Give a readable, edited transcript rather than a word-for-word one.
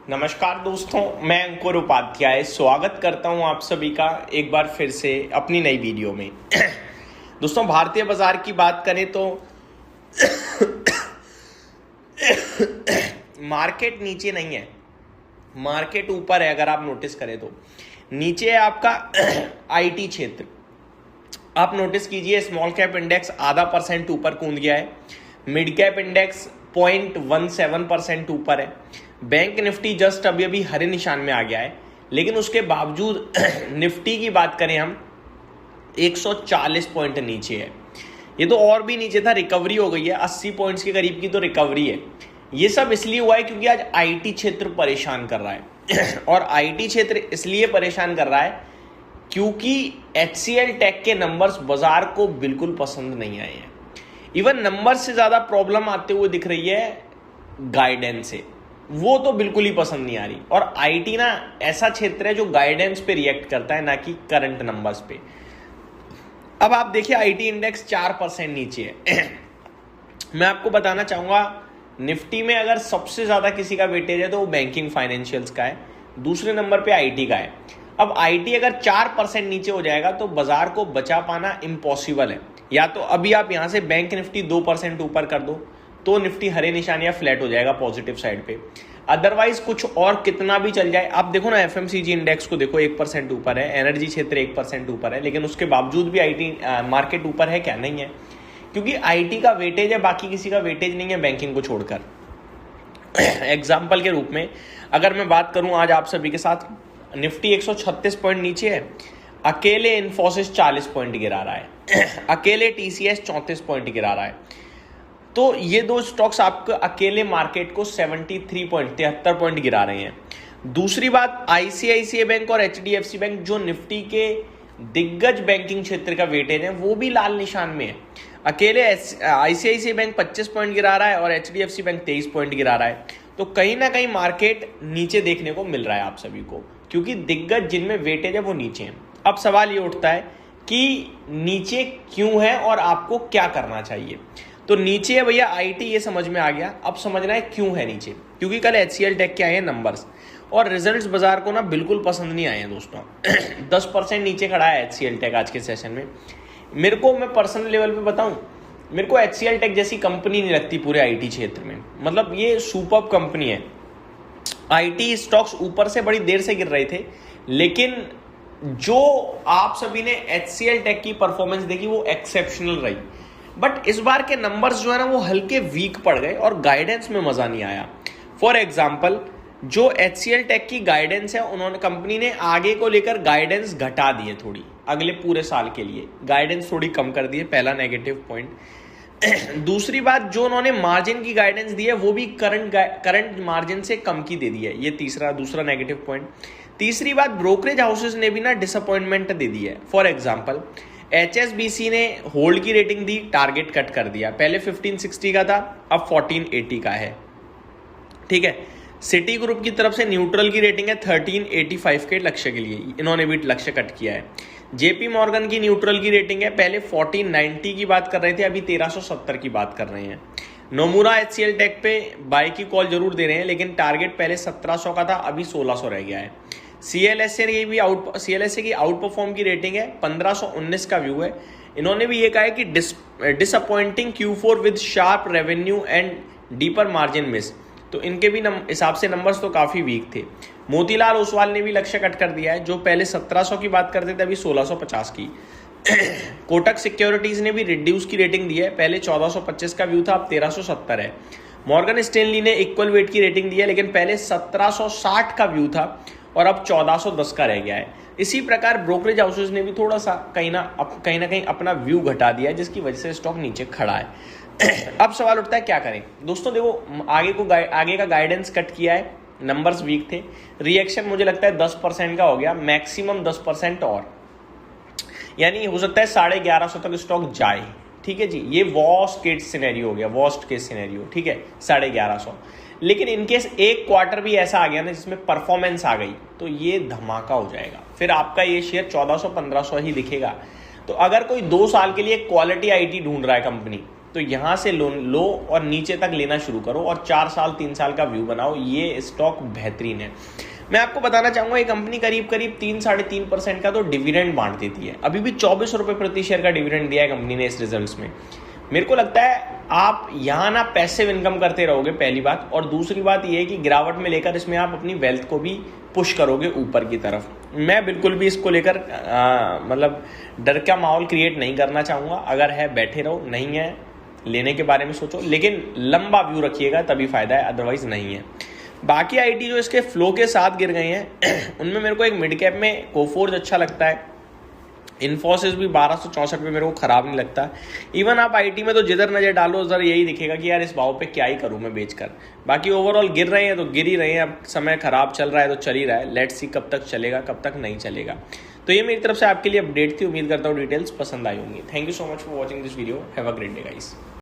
नमस्कार दोस्तों, मैं अंकुर उपाध्याय स्वागत करता हूं आप सभी का एक बार फिर से अपनी नई वीडियो में। दोस्तों, भारतीय बाजार की बात करें तो मार्केट नीचे नहीं है, मार्केट ऊपर है। अगर आप नोटिस करें तो नीचे है आपका आईटी क्षेत्र। आप नोटिस कीजिए, स्मॉल कैप इंडेक्स आधा % ऊपर कूद गया है, मिड कैप इंडेक्स 0.17% ऊपर है, बैंक निफ्टी जस्ट अभी अभी हरे निशान में आ गया है। लेकिन उसके बावजूद निफ्टी की बात करें हम 140 पॉइंट नीचे है। ये तो और भी नीचे था, रिकवरी हो गई है, 80 पॉइंट्स के करीब की तो रिकवरी है। ये सब इसलिए हुआ है क्योंकि आज आईटी क्षेत्र परेशान कर रहा है और आईटी क्षेत्र इसलिए परेशान कर रहा है क्योंकि एचसीएल टेक के नंबर्स बाजार को बिल्कुल पसंद नहीं आए हैं। इवन नंबर से ज्यादा प्रॉब्लम आते हुए दिख रही है गाइडेंस से, वो तो बिल्कुल ही पसंद नहीं आ रही। और आईटी ना ऐसा क्षेत्र है जो गाइडेंस पे रिएक्ट करता है, ना कि करंट नंबर्स पे। अब आप देखिए, आईटी इंडेक्स 4% नीचे है। मैं आपको बताना चाहूंगा, निफ्टी में अगर सबसे ज्यादा किसी का वेटेज है तो वो बैंकिंग फाइनेंशियल्स का है, दूसरे नंबर पे आईटी का है। अब आईटी अगर 4% नीचे हो जाएगा तो बाजार को बचा पाना इम्पॉसिबल है। या तो अभी आप यहां से बैंक निफ्टी 2% ऊपर कर दो तो निफ्टी हरे निशान या फ्लैट हो जाएगा पॉजिटिव साइड पे। अदरवाइज कुछ और कितना भी चल जाए, आप देखो ना एफएमसीजी इंडेक्स को देखो, 1% ऊपर है, एनर्जी क्षेत्र 1% ऊपर है, लेकिन उसके बावजूद भी आईटी मार्केट ऊपर है क्या? नहीं है, क्योंकि आईटी का वेटेज है, बाकी किसी का वेटेज नहीं है बैंकिंग को छोड़कर। एग्जाम्पल के रूप में अगर मैं बात करूं आज आप सभी के साथ, निफ्टी 136 पॉइंट नीचे है, अकेले इन्फोसिस 40 पॉइंट गिरा रहा है, अकेले टीसीएस 34 पॉइंट गिरा रहा है। तो ये दो स्टॉक्स आपको अकेले मार्केट को 73 पॉइंट गिरा रहे हैं। दूसरी बात, आईसीआईसीआई बैंक और एचडीएफसी बैंक जो निफ्टी के दिग्गज बैंकिंग क्षेत्र का वेटेज है, वो भी लाल निशान में है। अकेले आईसीआईसीआई बैंक 25 पॉइंट गिरा रहा है और एचडीएफसी बैंक 23 पॉइंट गिरा रहा है। तो कहीं ना कहीं मार्केट नीचे देखने को मिल रहा है आप सभी को, क्योंकि दिग्गज जिनमें वेटेज है वो नीचे है। अब सवाल ये उठता है कि नीचे क्यों है और आपको क्या करना चाहिए। तो नीचे है भैया आईटी, ये समझ में आ गया। अब समझना है क्यों है नीचे, क्योंकि कल एचसीएल टेक के आए हैं नंबर्स और रिजल्ट्स बाजार को ना बिल्कुल पसंद नहीं आए हैं दोस्तों। 10% नीचे खड़ा है एचसीएल टेक आज के सेशन में। मेरे को, मैं पर्सनल लेवल पे बताऊं, मेरे को एचसीएल टेक जैसी कंपनी नहीं लगती पूरे आईटी क्षेत्र में। मतलब ये सुपर्ब कंपनी है। आईटी स्टॉक्स ऊपर से बड़ी देर से गिर रहे थे, लेकिन जो आप सभी ने एचसीएल टेक की परफॉर्मेंस देखी वो एक्सेप्शनल रही। बट इस बार के नंबर्स जो है ना वो हल्के वीक पड़ गए और गाइडेंस में मजा नहीं आया। फॉर एग्जांपल, जो एचसीएल टेक की गाइडेंस है, उन्होंने, कंपनी ने आगे को लेकर गाइडेंस घटा दी है थोड़ी, अगले पूरे साल के लिए गाइडेंस थोड़ी कम कर दी है, पहला नेगेटिव पॉइंट। दूसरी बात, जो उन्होंने मार्जिन की गाइडेंस दी है वो भी करंट मार्जिन से कम की दे दी है, ये दूसरा नेगेटिव पॉइंट। तीसरी बात, ब्रोकरेज हाउसेस ने भी ना डिसअपॉइंटमेंट दे दी है। फॉर एग्जांपल, एचएसबीसी ने होल्ड की रेटिंग दी, टारगेट कट कर दिया, पहले 1560 का था, अब 1480 का है। ठीक है, सिटी ग्रुप की तरफ से न्यूट्रल की रेटिंग है 1385 के लक्ष्य के लिए, इन्होंने भी लक्ष्य कट किया है। जेपी मॉर्गन की न्यूट्रल की रेटिंग है, पहले 1490 की बात कर रहे थे, अभी 1370 की बात कर रहे हैं। नोमुरा एचसीएल टेक पे बाय की कॉल जरूर दे रहे हैं, लेकिन टारगेट पहले 1700 का था, अभी 1600 रह गया है। सीएलएसए की आउट परफॉर्म की रेटिंग है, 1519 का व्यू है। इन्होंने भी ये कहा है कि disappointing Q4 with sharp revenue and deeper margin miss. तो इनके भी हिसाब से नंबर्स तो काफी वीक थे। मोतीलाल ओसवाल ने भी लक्ष्य कट कर दिया है, जो पहले 1700 की बात करते थे, अभी 1650 की। कोटक सिक्योरिटीज ने भी रिड्यूस की रेटिंग दी है, पहले 1425 का व्यू था, अब 1370 है। मॉर्गन स्टैनली ने इक्वल वेट की रेटिंग दी है, लेकिन पहले 1760 का व्यू था और अब 1410 का रह गया है। इसी प्रकार ब्रोकरेज हाउसेस ने भी थोड़ा सा कहीं ना कहीं अपना व्यू घटा दिया है, जिसकी वजह से स्टॉक नीचे खड़ा है। अब सवाल उठता है क्या करें। दोस्तों देखो, आगे का गाइडेंस कट किया है, नंबर्स वीक थे, रिएक्शन मुझे लगता है 10% का हो गया, मैक्सिमम 10% और, यानी हो सकता है 1150 तक स्टॉक जाए। ठीक है जी, ये वर्स्ट केस सिनेरियो हो गया, वर्स्ट केस सिनेरियो। ठीक है, 1150। लेकिन इनकेस एक क्वार्टर भी ऐसा आ गया ना जिसमें परफॉर्मेंस आ गई, तो ये धमाका हो जाएगा, फिर आपका ये शेयर 1400-1500 ही दिखेगा। तो अगर कोई 2 साल के लिए क्वालिटी आईटी ढूंढ रहा है कंपनी, तो यहाँ से लोन लो और नीचे तक लेना शुरू करो और 4 साल 3 साल का व्यू बनाओ। ये स्टॉक बेहतरीन है। मैं आपको बताना चाहूंगा ये कंपनी करीब करीब 3-3.5% का तो डिविडेंड बांट देती है। अभी भी 24 रुपये प्रति शेयर का डिविडेंड दिया है कंपनी ने इस रिजल्ट्स में। मेरे को लगता है आप यहाँ ना पैसिव इनकम करते रहोगे, पहली बात, और दूसरी बात ये है कि गिरावट में लेकर इसमें आप अपनी वेल्थ को भी पुश करोगे ऊपर की तरफ। मैं बिल्कुल भी इसको लेकर मतलब डर का माहौल क्रिएट नहीं करना चाहूँगा। अगर है बैठे रहो, नहीं है लेने के बारे में सोचो, लेकिन लंबा व्यू रखिएगा तभी फायदा है, अदरवाइज नहीं है। बाकी आईटी जो इसके फ्लो के साथ गिर गए हैं उनमें मेरे को एक मिड कैप में कोफोर्ज अच्छा लगता है। इन्फोसिस भी 1264 पे मेरे को खराब नहीं लगता। इवन आप आईटी में तो जिधर नजर डालो उधर यही दिखेगा कि यार इस भाव पे क्या ही करूं मैं बेचकर। बाकी ओवरऑल गिर रहे हैं तो गिर ही रहे हैं, अब समय खराब चल रहा है तो चल ही रहा है। लेट्स सी कब तक चलेगा कब तक नहीं चलेगा। तो ये मेरी तरफ से आपके लिए अपडेट थी। उम्मीद करता हूँ डिटेल्स पसंद आई होंगी। Thank you so much for watching this video. Have a great day guys.